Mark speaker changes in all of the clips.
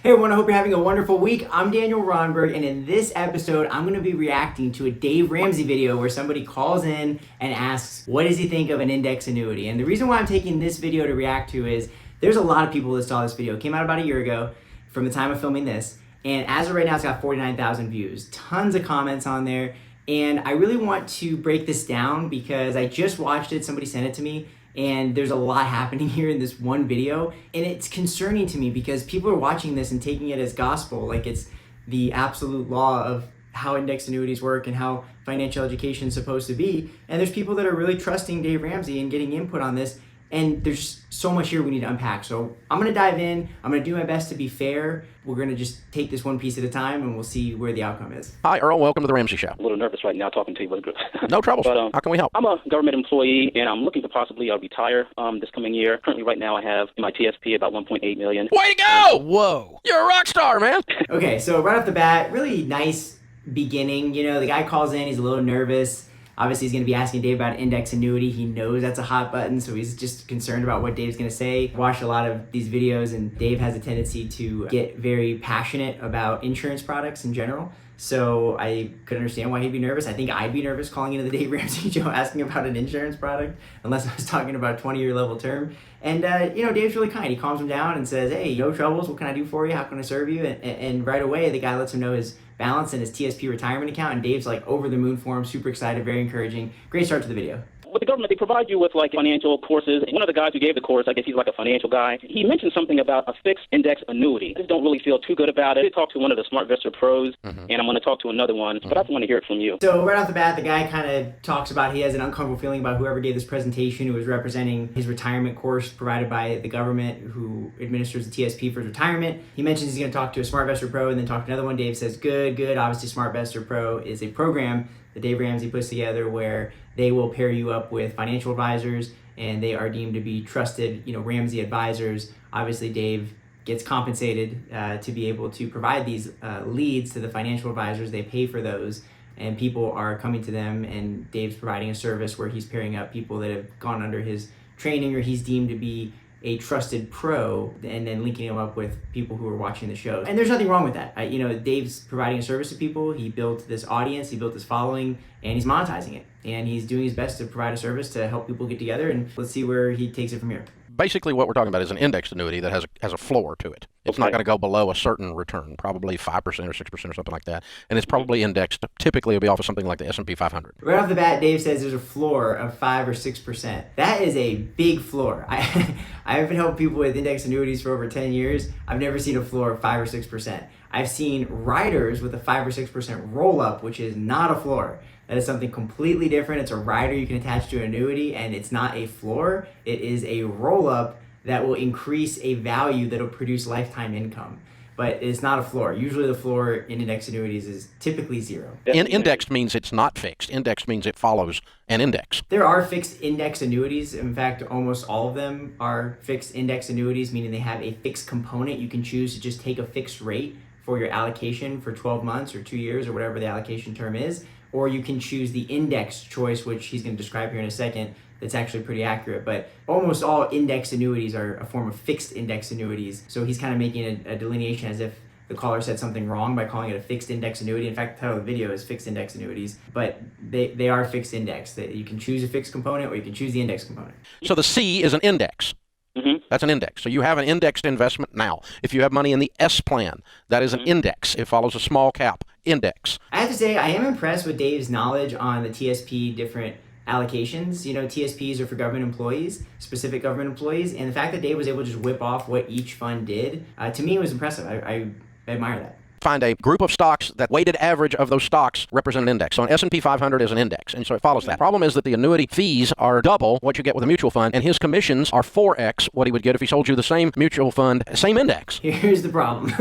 Speaker 1: Hey everyone, I hope you're having a wonderful week. I'm Daniel Rondberg, and in this episode, I'm going to be reacting to a Dave Ramsey video where somebody calls in and asks, what does he think of an index annuity? And the reason why I'm taking this video to react to is there's a lot of people that saw this video. It came out about a year ago from the time of filming this, and as of right now, it's got 49,000 views. Tons of comments on there, and I really want to break this down because I just watched it, somebody sent it to me, and there's a lot happening here in this one video, and it's concerning to me because people are watching this and taking it as gospel, like it's the absolute law of how index annuities work and how financial education is supposed to be. And there's people that are really trusting Dave Ramsey and getting input on this, and there's so much here we need to unpack. So I'm gonna dive in, I'm gonna do my best to be fair. We're gonna just take this one piece at a time and we'll see where the outcome is.
Speaker 2: Hi, Earl, welcome to the Ramsey Show.
Speaker 3: A little nervous right now talking to you, but
Speaker 2: no trouble. But, how can we help?
Speaker 3: I'm a government employee, and I'm looking to possibly retire this coming year. Currently, right now, I have in my TSP about $1.8 million.
Speaker 2: Way to go! Whoa, you're a rock star, man.
Speaker 1: Okay, so right off the bat, really nice beginning. You know, the guy calls in, he's a little nervous. Obviously, he's going to be asking Dave about index annuity. He knows that's a hot button, so he's just concerned about what Dave's going to say. Watched a lot of these videos, and Dave has a tendency to get very passionate about insurance products in general. So I could understand why he'd be nervous. I think I'd be nervous calling into the Dave Ramsey show asking about an insurance product, unless I was talking about a 20-year level term. And, you know, Dave's really kind. He calms him down and says, hey, no troubles. What can I do for you? How can I serve you? And right away, the guy lets him know his balance in his TSP retirement account. And Dave's like over the moon for him, super excited, very encouraging. Great start to the video.
Speaker 3: With the government, they provide you with like financial courses. One of the guys who gave the course, I guess he's like a financial guy, he mentioned something about a fixed index annuity. I just don't really feel too good about it. I did talk to one of the SmartVestor pros, and I'm going to talk to another one, but I just want to hear it from you.
Speaker 1: So right off the bat, the guy kind of talks about he has an uncomfortable feeling about whoever gave this presentation, who was representing his retirement course provided by the government, who administers the TSP for his retirement. He mentions he's going to talk to a SmartVestor pro and then talk to another one. Dave says, good. Obviously, SmartVestor Pro is a program that Dave Ramsey puts together where they will pair you up with financial advisors, and they are deemed to be trusted, you know, Ramsey advisors. Obviously, Dave gets compensated to be able to provide these leads to the financial advisors. They pay for those, and people are coming to them, and Dave's providing a service where he's pairing up people that have gone under his training or he's deemed to be a trusted pro, and then linking them up with people who are watching the show. And there's nothing wrong with that. You know, Dave's providing a service to people. He built this audience, he built this following, and he's monetizing it. And he's doing his best to provide a service to help people get together, and let's see where he takes it from here.
Speaker 2: Basically, what we're talking about is an indexed annuity that has a floor to it. It's not going to go below a certain return, probably 5% or 6% or something like that. And it's probably indexed. Typically, it'll be off of something like the S&P 500.
Speaker 1: Right off the bat, Dave says there's a floor of 5 or 6%. That is a big floor. I've been helping people with index annuities for over 10 years. I've never seen a floor of 5 or 6%. I've seen riders with a 5 or 6% roll up, which is not a floor. That is something completely different. It's a rider you can attach to an annuity, and it's not a floor. It is a roll-up that will increase a value that will produce lifetime income. But it's not a floor. Usually the floor in index annuities is typically zero.
Speaker 2: Indexed means it's not fixed. Indexed means it follows an index.
Speaker 1: There are fixed index annuities. In fact, almost all of them are fixed index annuities, meaning they have a fixed component. You can choose to just take a fixed rate for your allocation for 12 months or 2 years or whatever the allocation term is. Or you can choose the index choice, which he's going to describe here in a second. That's actually pretty accurate. But almost all index annuities are a form of fixed index annuities. So he's kind of making a delineation as if the caller said something wrong by calling it a fixed index annuity. In fact, the title of the video is fixed index annuities, but they are fixed index. You can choose a fixed component or you can choose the index component.
Speaker 2: So the C is an index. That's an index. So you have an indexed investment now. If you have money in the S plan, that is an index. It follows a small cap index.
Speaker 1: I have to say, I am impressed with Dave's knowledge on the TSP different allocations. You know, TSPs are for government employees, specific government employees, and the fact that Dave was able to just whip off what each fund did, to me, was impressive. I admire that.
Speaker 2: Find a group of stocks that weighted average of those stocks represent an index. So an S&P 500 is an index, and so it follows that. Problem is that the annuity fees are double what you get with a mutual fund, and his commissions are 4x what he would get if he sold you the same mutual fund, same index.
Speaker 1: Here's the problem.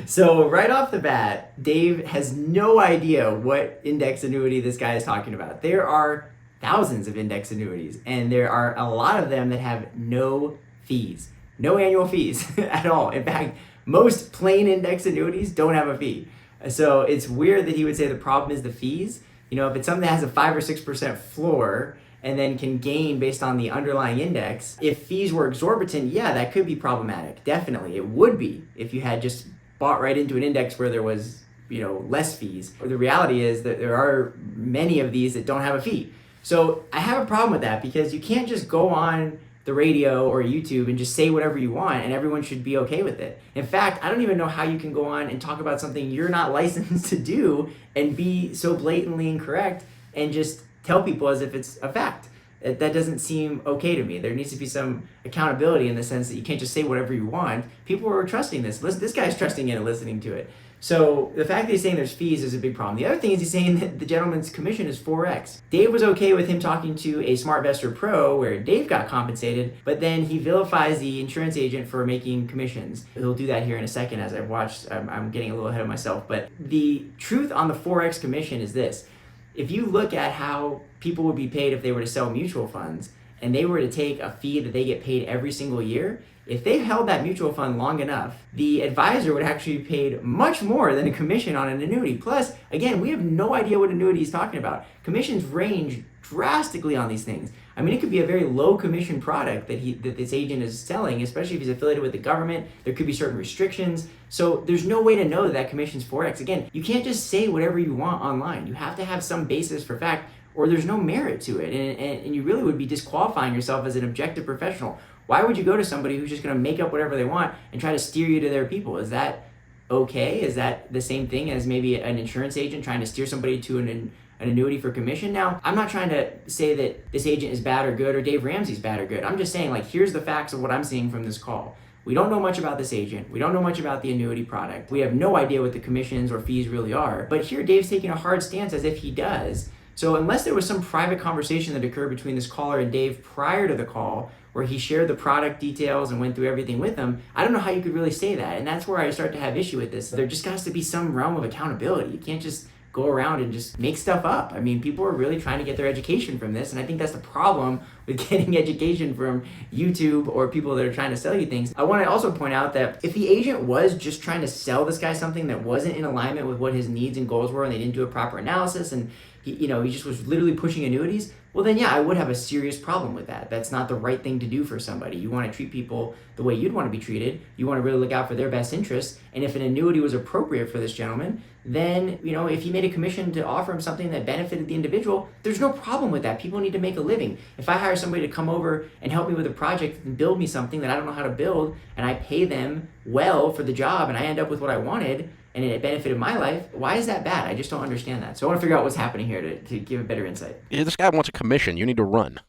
Speaker 1: So right off the bat, Dave has no idea what index annuity this guy is talking about. There are thousands of index annuities, and there are a lot of them that have no fees, no annual fees at all. In fact, most plain index annuities don't have a fee. So it's weird that he would say the problem is the fees. You know, if it's something that has a 5 or 6% floor and then can gain based on the underlying index. If fees were exorbitant, yeah, that could be problematic. Definitely, it would be if you had just bought right into an index where there was, less fees. The reality is that there are many of these that don't have a fee. So I have a problem with that because you can't just go on the radio or YouTube and just say whatever you want and everyone should be okay with it. In fact, I don't even know how you can go on and talk about something you're not licensed to do and be so blatantly incorrect and just tell people as if it's a fact. That doesn't seem okay to me. There needs to be some accountability in the sense that you can't just say whatever you want. People are trusting this. Listen, this guy's trusting it and listening to it. So the fact that he's saying there's fees is a big problem. The other thing is he's saying that the gentleman's commission is 4x. Dave was okay with him talking to a SmartVestor Pro where Dave got compensated, but then he vilifies the insurance agent for making commissions. He'll do that here in a second as I've watched. I'm getting a little ahead of myself. But the truth on the 4x commission is this. If you look at how people would be paid if they were to sell mutual funds and they were to take a fee that they get paid every single year, if they held that mutual fund long enough, the advisor would actually be paid much more than a commission on an annuity. Plus, again, we have no idea what annuity is talking about. Commissions range drastically on these things. I mean, it could be a very low commission product that this agent is selling, especially if he's affiliated with the government. There could be certain restrictions. So there's no way to know that commission's 4x. Again, you can't just say whatever you want online. You have to have some basis for fact, or there's no merit to it. And you really would be disqualifying yourself as an objective professional. Why would you go to somebody who's just going to make up whatever they want and try to steer you to their people? Is that okay? Is that the same thing as maybe an insurance agent trying to steer somebody to an annuity for commission? Now, I'm not trying to say that this agent is bad or good or Dave Ramsey's bad or good. I'm just saying, here's the facts of what I'm seeing from this call. We don't know much about this agent. We don't know much about the annuity product. We have no idea what the commissions or fees really are. But here, Dave's taking a hard stance as if he does. So unless there was some private conversation that occurred between this caller and Dave prior to the call, where he shared the product details and went through everything with them, I don't know how you could really say that. And that's where I start to have issue with this. There just has to be some realm of accountability. You can't just go around and just make stuff up. I mean, people are really trying to get their education from this, and I think that's the problem with getting education from YouTube or people that are trying to sell you things. I want to also point out that if the agent was just trying to sell this guy something that wasn't in alignment with what his needs and goals were, and they didn't do a proper analysis, and he just was literally pushing annuities, well then yeah, I would have a serious problem with that. That's not the right thing to do for somebody. You want to treat people the way you'd want to be treated. You want to really look out for their best interests. And if an annuity was appropriate for this gentleman, then, if he made a commission to offer him something that benefited the individual, there's no problem with that. People need to make a living. If I hire somebody to come over and help me with a project and build me something that I don't know how to build, and I pay them well for the job and I end up with what I wanted, and it benefited my life, why is that bad? I just don't understand that. So I want to figure out what's happening here to give a better insight.
Speaker 2: Yeah, this guy wants a commission. You need to run.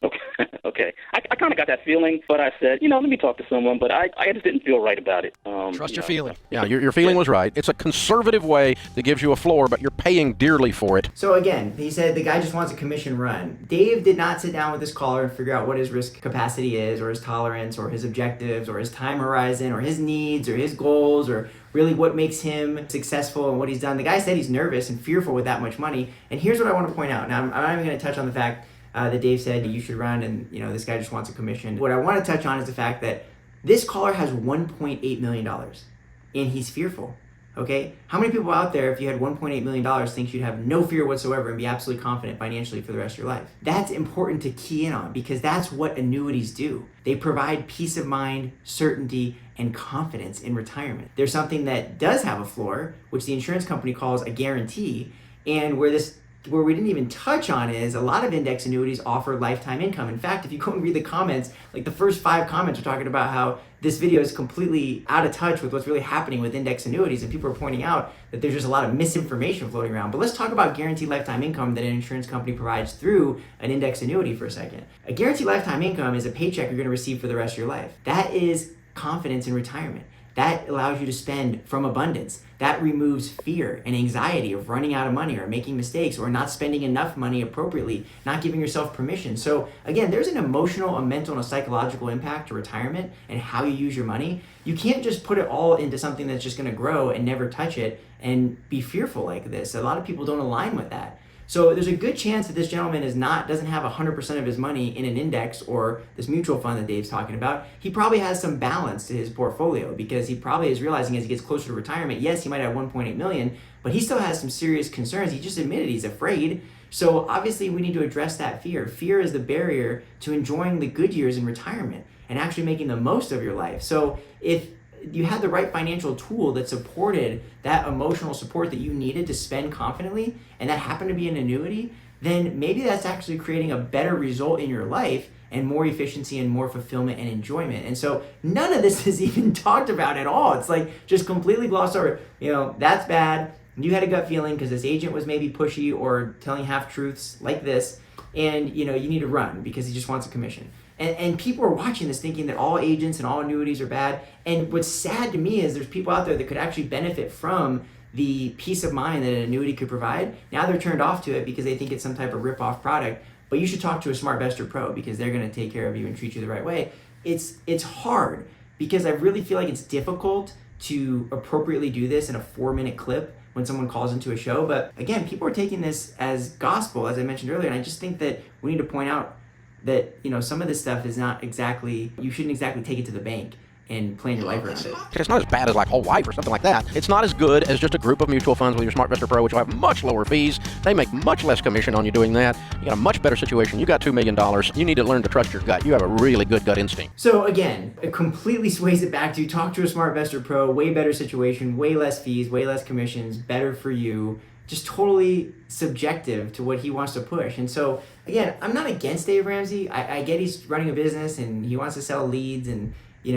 Speaker 3: Okay. I kind of got that feeling, but I said, let me talk to someone, but I just didn't feel right about it.
Speaker 2: Trust your feeling. Yeah, your feeling was right. It's a conservative way that gives you a floor, but you're paying dearly for it.
Speaker 1: So again, he said the guy just wants a commission run. Dave did not sit down with this caller and figure out what his risk capacity is, or his tolerance, or his objectives, or his time horizon, or his needs, or his goals, or really what makes him successful and what he's done. The guy said he's nervous and fearful with that much money. And here's what I want to point out. Now, I'm not even going to touch on the fact that Dave said you should run and this guy just wants a commission. What I want to touch on is the fact that this caller has $1.8 million and he's fearful. Okay? How many people out there, if you had $1.8 million, think you'd have no fear whatsoever and be absolutely confident financially for the rest of your life? That's important to key in on because that's what annuities do. They provide peace of mind, certainty, and confidence in retirement. There's something that does have a floor, which the insurance company calls a guarantee, and where we didn't even touch on is a lot of index annuities offer lifetime income. In fact, if you go and read the comments, the first 5 comments are talking about how this video is completely out of touch with what's really happening with index annuities, and people are pointing out that there's just a lot of misinformation floating around. But let's talk about guaranteed lifetime income that an insurance company provides through an index annuity for a second. A guaranteed lifetime income is a paycheck you're going to receive for the rest of your life. That is confidence in retirement. That allows you to spend from abundance. That removes fear and anxiety of running out of money or making mistakes or not spending enough money appropriately, not giving yourself permission. So again, there's an emotional, a mental, and a psychological impact to retirement and how you use your money. You can't just put it all into something that's just going to grow and never touch it and be fearful like this. A lot of people don't align with that. So there's a good chance that this gentleman doesn't have 100% of his money in an index or this mutual fund that Dave's talking about. He probably has some balance to his portfolio because he probably is realizing as he gets closer to retirement, yes, he might have 1.8 million, but he still has some serious concerns. He just admitted he's afraid. So obviously we need to address that fear. Fear is the barrier to enjoying the good years in retirement and actually making the most of your life. So if you had the right financial tool that supported that emotional support that you needed to spend confidently, and that happened to be an annuity, then maybe that's actually creating a better result in your life and more efficiency and more fulfillment and enjoyment. And so none of this is even talked about at all. It's like just completely glossed over. That's bad. You had a gut feeling because this agent was maybe pushy or telling half-truths like this, and you need to run because he just wants a commission. And people are watching this thinking that all agents and all annuities are bad. And what's sad to me is there's people out there that could actually benefit from the peace of mind that an annuity could provide. Now they're turned off to it because they think it's some type of rip-off product. But you should talk to a SmartVestor Pro because they're going to take care of you and treat you the right way. It's hard because I really feel like it's difficult to appropriately do this in a 4-minute clip when someone calls into a show. But again, people are taking this as gospel, as I mentioned earlier. And I just think that we need to point out that some of this stuff is not exactly, you shouldn't exactly take it to the bank and plan your life around it.
Speaker 2: It's not as bad as like whole life or something like that. It's not as good as just a group of mutual funds with your SmartVestor Pro, which will have much lower fees. They make much less commission on you doing that. You got a much better situation. You got $2 million. You need to learn to trust your gut. You have a really good gut instinct.
Speaker 1: So again, it completely sways it back to talk to a SmartVestor Pro, way better situation, way less fees, way less commissions, better for you. Just totally subjective to what he wants to push. And so again, I'm not against Dave Ramsey. I get he's running a business and he wants to sell leads, and he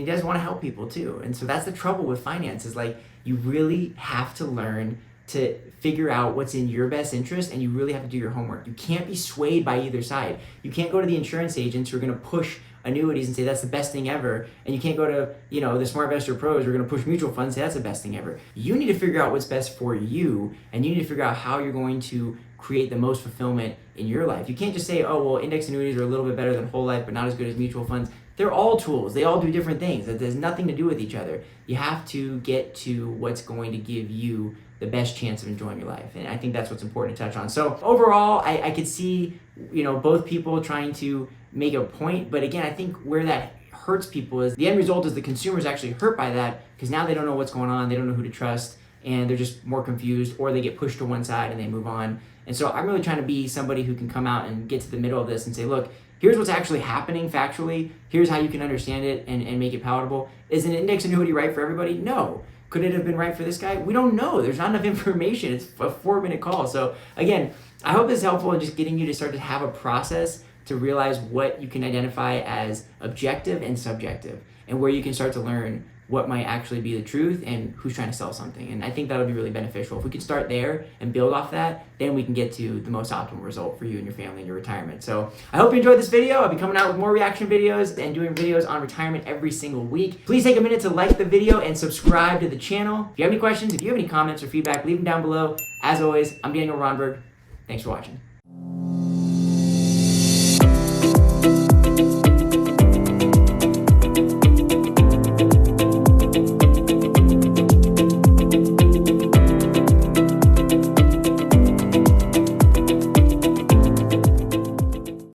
Speaker 1: does want to help people too. And so that's the trouble with finance, is like you really have to learn to figure out what's in your best interest, and you really have to do your homework. You can't be swayed by either side. You can't go to the insurance agents who are going to push annuities and say that's the best thing ever, and you can't go to the SmartVestor Pros who are going to push mutual funds and say that's the best thing ever. You need to figure out what's best for you, and you need to figure out how you're going to create the most fulfillment in your life. You can't just say, oh, well, index annuities are a little bit better than whole life but not as good as mutual funds. They're all tools. They all do different things. That has nothing to do with each other. You have to get to what's going to give you the best chance of enjoying your life. And I think that's what's important to touch on. So overall, I could see, both people trying to make a point. But again, I think where that hurts people is the end result is the consumer's actually hurt by that because now they don't know what's going on. They don't know who to trust, and they're just more confused, or they get pushed to one side and they move on. And so I'm really trying to be somebody who can come out and get to the middle of this and say, look, here's what's actually happening factually. Here's how you can understand it and make it palatable. Is an index annuity right for everybody? No. Could it have been right for this guy? We don't know. There's not enough information. It's a 4-minute call. So again, I hope this is helpful in just getting you to start to have a process to realize what you can identify as objective and subjective, and where you can start to learn what might actually be the truth and who's trying to sell something. And I think that'll be really beneficial. If we can start there and build off that, then we can get to the most optimal result for you and your family and your retirement. So I hope you enjoyed this video. I'll be coming out with more reaction videos and doing videos on retirement every single week. Please take a minute to like the video and subscribe to the channel. If you have any questions, if you have any comments or feedback, leave them down below. As always, I'm Daniel Rondberg. Thanks for watching.